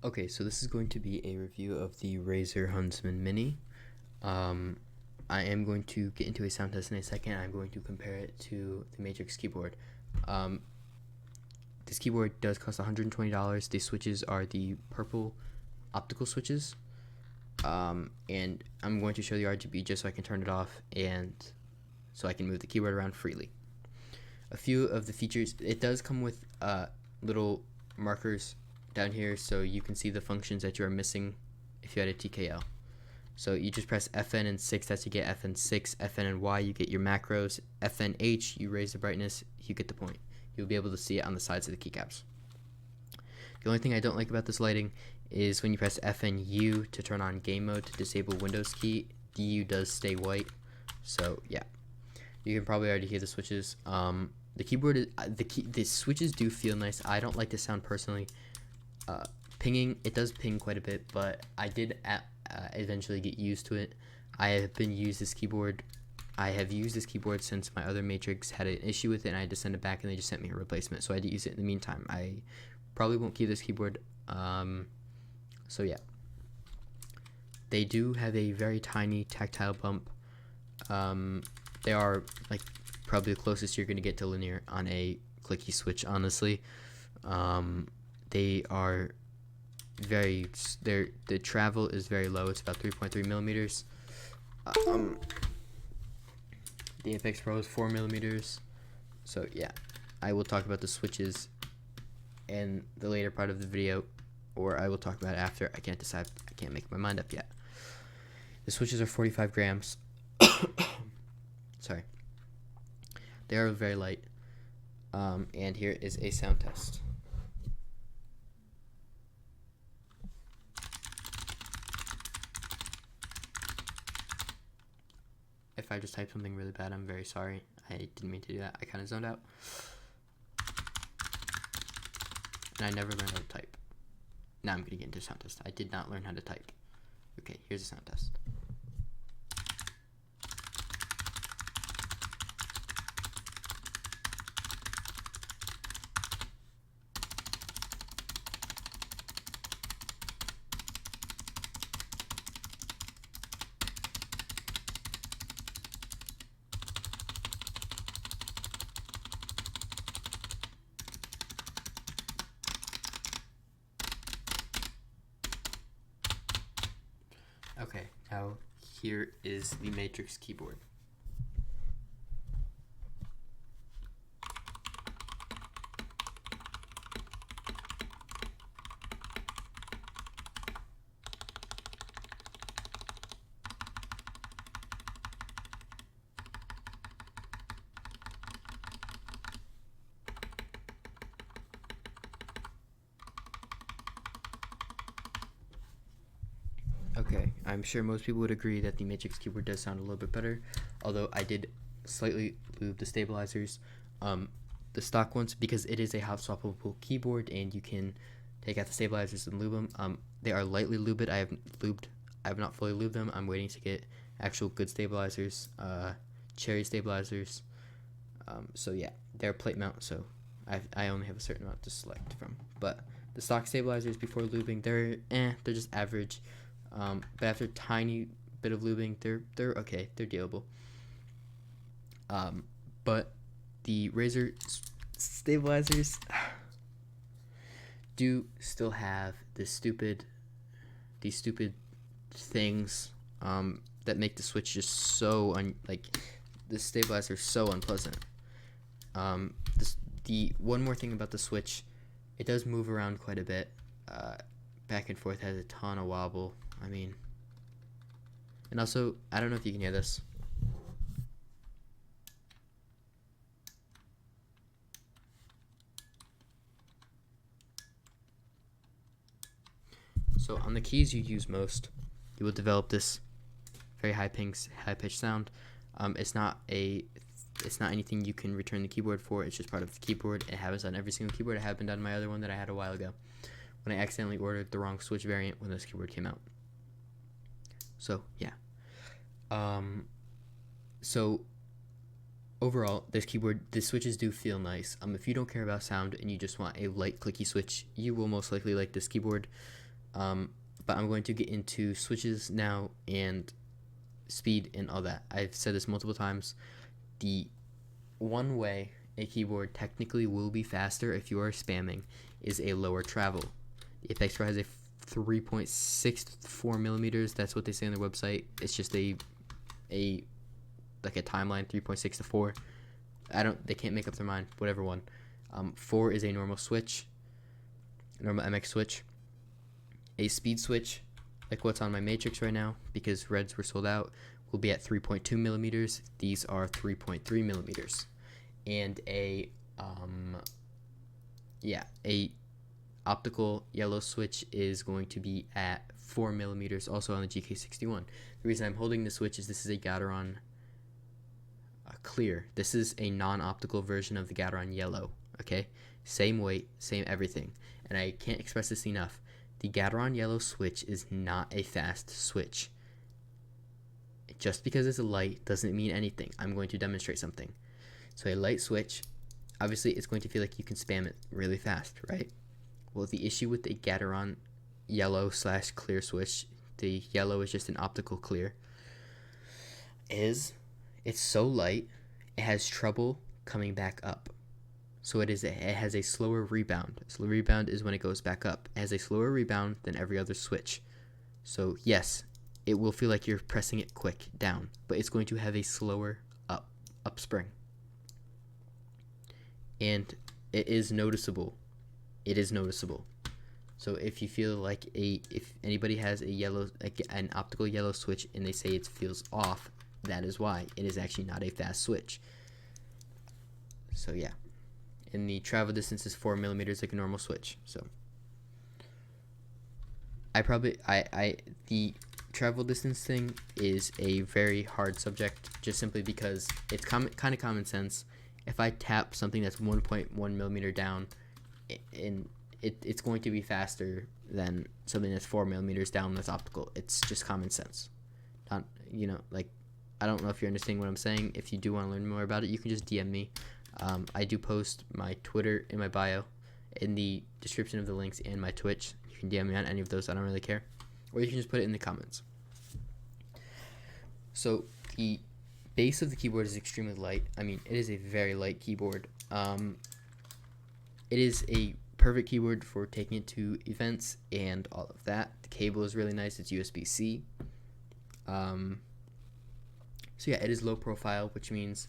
Okay, so this is going to be a review of the Razer Huntsman Mini. I am going to get into a sound test in a second. I'm going to compare it to the Matrix keyboard. This keyboard does cost $120. The switches are the purple optical switches. And I'm going to show the RGB just so I can turn it off and so I can move the keyboard around freely. A few of the features, it does come with little markers down here so you can see the functions that you are missing if you had a TKL. So you just press FN and 6, that's to get FN6, FN and Y, you get your macros, FNH, you raise the brightness, you get the point. You'll be able to see it on the sides of the keycaps. The only thing I don't like about this lighting is when you press FNU to turn on game mode to disable Windows key, the U does stay white. So yeah, you can probably already hear the switches. The keyboard is, the switches do feel nice. I don't like the sound personally. Pinging, it does ping quite a bit, but I did eventually get used to it. I have used this keyboard since my other Matrix had an issue with it, and I had to send it back, and they just sent me a replacement. So I had to use it in the meantime. I probably won't keep this keyboard. So yeah, they do have a very tiny tactile bump. They are like probably the closest you're gonna get to linear on a clicky switch, honestly. They are the travel is very low. It's about 3.3 millimeters. The Apex Pro is 4 millimeters. So yeah, I will talk about the switches in the later part of the video, or I will talk about it after. I can't decide. I can't make my mind up yet. The switches are 45 grams. Sorry. They are very light. And here is a sound test. If I just typed something really bad, I'm very sorry. I didn't mean to do that. I kind of zoned out. And I never learned how to type. Now I'm going to get into a sound test. I did not learn how to type. Okay, here's a sound test. Okay, now here is the Matrix keyboard. Okay, I'm sure most people would agree that the Matrix keyboard does sound a little bit better, although I did slightly lube the stabilizers. The stock ones, because it is a hot swappable keyboard and you can take out the stabilizers and lube them, they are lightly lubed. I have not fully lubed them. I'm waiting to get actual good stabilizers, cherry stabilizers. So yeah, they're plate mount, so I only have a certain amount to select from. But the stock stabilizers before lubing, they're just average. But after a tiny bit of lubing, they're okay. They're dealable. But the Razer stabilizers do still have these stupid things that make the switch just so the stabilizer is so unpleasant. The one more thing about the switch, it does move around quite a bit. Back and forth, has a ton of wobble. I mean, and also, I don't know if you can hear this. So on the keys you use most, you will develop this very high pitched sound. It's not anything you can return the keyboard for. It's just part of the keyboard. It happens on every single keyboard. It happened on my other one that I had a while ago, when I accidentally ordered the wrong switch variant when this keyboard came out. So yeah. So overall, the switches do feel nice. If you don't care about sound and you just want a light clicky switch, you will most likely like this keyboard. But I'm going to get into switches now and speed and all that. I've said this multiple times. The one way a keyboard technically will be faster if you are spamming is a lower travel. The Apex Pro has a 3.64 millimeters. That's what they say on their website. It's just a timeline 3.6 to 4. They can't make up their mind. Whatever one. 4 is a normal switch, normal MX switch. A speed switch, like what's on my Matrix right now, because reds were sold out, will be at 3.2 millimeters. These are 3.3 millimeters. And a optical yellow switch is going to be at 4 millimeters, also on the GK61. The reason I'm holding the switch is this is a Gateron clear. This is a non-optical version of the Gateron yellow. Okay, same weight, same everything, and I can't express this enough. The Gateron yellow switch is not a fast switch. Just because it's a light doesn't mean anything. I'm going to demonstrate something. So a light switch, obviously it's going to feel like you can spam it really fast, right? Well, the issue with the Gateron yellow / clear switch, the yellow is just an optical clear, is it's so light, it has trouble coming back up. So it has a slower rebound. Slow rebound is when it goes back up. It has a slower rebound than every other switch. So yes, it will feel like you're pressing it quick down, but it's going to have a slower upspring. And it is noticeable. It is noticeable. So if you feel like if anybody has an optical yellow switch and they say it feels off, that is why. It is actually not a fast switch. So yeah. And the travel distance is 4 millimeters like a normal switch. So the travel distance thing is a very hard subject, just simply because it's kind of common sense. If I tap something that's 1.1 millimeter down, it's going to be faster than something that's 4 millimeters down that's optical. It's just common sense. I don't know if you're understanding what I'm saying. If you do want to learn more about it, you can just DM me. I do post my Twitter in my bio, in the description of the links, and my Twitch. You can DM me on any of those. I don't really care. Or you can just put it in the comments. So the base of the keyboard is extremely light. I mean, it is a very light keyboard. It is a perfect keyboard for taking it to events and all of that. The cable is really nice. It's USB-C. So yeah, it is low profile, which means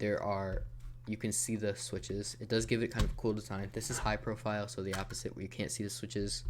you can see the switches. It does give it kind of cool design. This is high profile, so the opposite, where you can't see the switches.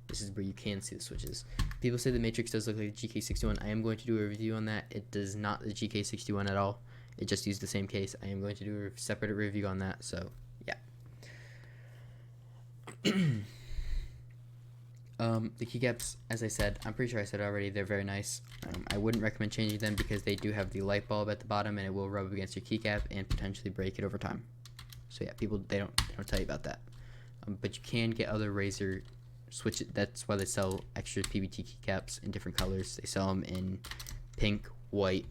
This is where you can see the switches. People say the Matrix does look like the GK61. I am going to do a review on that. It does not the GK61 at all. It just used the same case. I am going to do a separate review on that, so yeah. The keycaps, as I said, I'm pretty sure I said it already, they're very nice. I wouldn't recommend changing them because they do have the light bulb at the bottom, and it will rub against your keycap and potentially break it over time. So yeah, people they don't tell you about that. But you can get other Razer switches. That's why they sell extra PBT keycaps in different colors. They sell them in pink, white,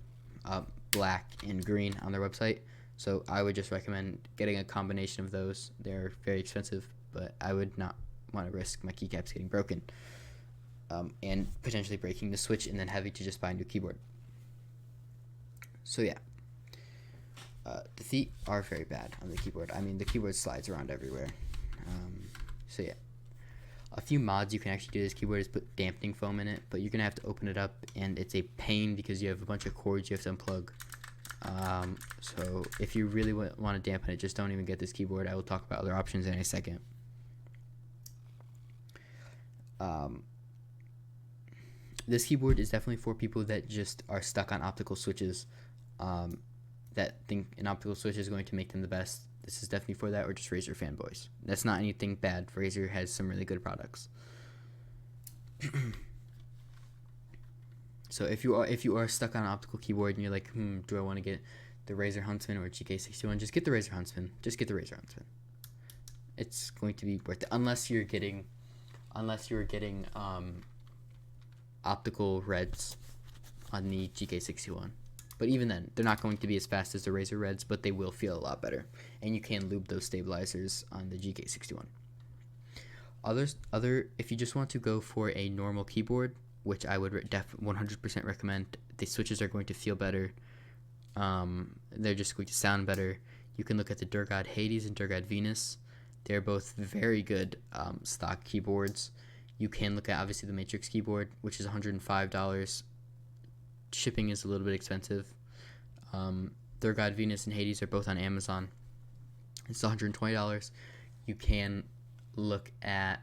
black, and green on their website. So I would just recommend getting a combination of those. They're very expensive, but I would not want to risk my keycaps getting broken and potentially breaking the switch and then having to just buy a new keyboard. So yeah, the feet are very bad on the keyboard. I mean, the keyboard slides around everywhere. So yeah, a few mods you can actually do this keyboard is put dampening foam in it, but you're gonna have to open it up, and it's a pain because you have a bunch of cords you have to unplug. So if you really want to dampen it, just don't even get this keyboard. I will talk about other options in a second. This keyboard is definitely for people that just are stuck on optical switches, that think an optical switch is going to make them the best. This is definitely for that, or just Razer fanboys. That's not anything bad. Razer has some really good products. So if you are stuck on an optical keyboard and you're like, do I want to get the Razer Huntsman or GK61? Just get the Razer Huntsman. Just get the Razer Huntsman. It's going to be worth it, unless you're getting optical reds on the GK61. But even then, they're not going to be as fast as the Razer Reds, but they will feel a lot better. And you can lube those stabilizers on the GK61. If you just want to go for a normal keyboard, which I would 100% recommend, the switches are going to feel better. They're just going to sound better. You can look at the Durgod Hades and Durgod Venus. They're both very good stock keyboards. You can look at obviously the Matrix keyboard, which is $105. Shipping is a little bit expensive. Durgod Venus and Hades are both on Amazon. It's $120. You can look at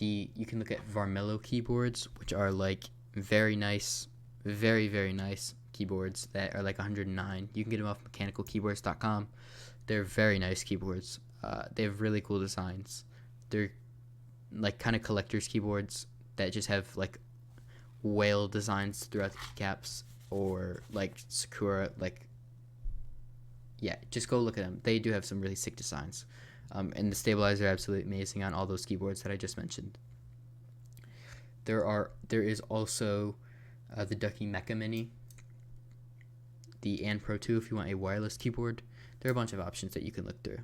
Varmello keyboards, which are like very nice, very nice keyboards that are like $109. You can get them off mechanicalkeyboards.com. They're very nice keyboards. They have really cool designs. They're like kind of collector's keyboards that just have like whale designs throughout the keycaps, or like Sakura, like, yeah, just go look at them. They do have some really sick designs. And the stabilizers are absolutely amazing on all those keyboards that I just mentioned. There is also the Ducky Mecha Mini, the An Pro 2 if you want a wireless keyboard. There are a bunch of options that you can look through.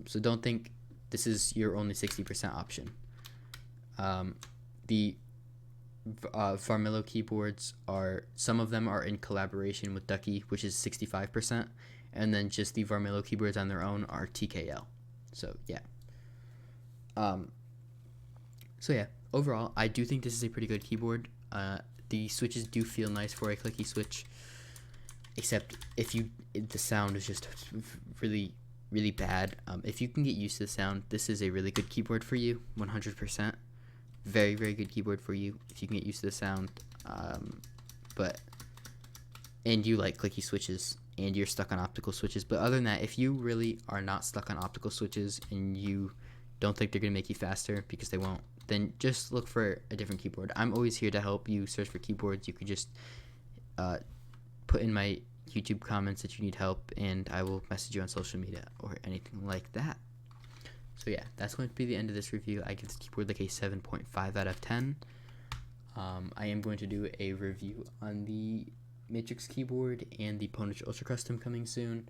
So don't think this is your only 60% option. The Varmello keyboards some of them are in collaboration with Ducky, which is 65%, and then just the Varmello keyboards on their own are TKL. So yeah. Overall, I do think this is a pretty good keyboard. The switches do feel nice for a clicky switch, except the sound is just really, really bad. If you can get used to the sound, this is a really good keyboard for you, 100%. Very, very good keyboard for you if you can get used to the sound. And you like clicky switches, and you're stuck on optical switches. But other than that, if you really are not stuck on optical switches and you don't think they're going to make you faster, because they won't, then just look for a different keyboard. I'm always here to help you search for keyboards. You could just put in my YouTube comments that you need help, and I will message you on social media or anything like that. So yeah, that's going to be the end of this review. I give this keyboard like a 7.5 out of 10. I am going to do a review on the Matrix keyboard and the Ponage Ultra Custom coming soon.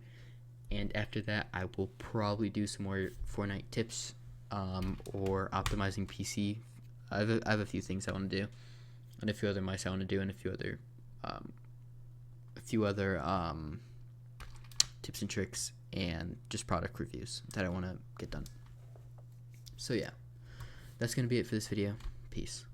And after that, I will probably do some more Fortnite tips or optimizing PC. I have a few things I want to do, and a few other mice I want to do, and a few other tips and tricks and just product reviews that I want to get done. So yeah, that's going to be it for this video. Peace.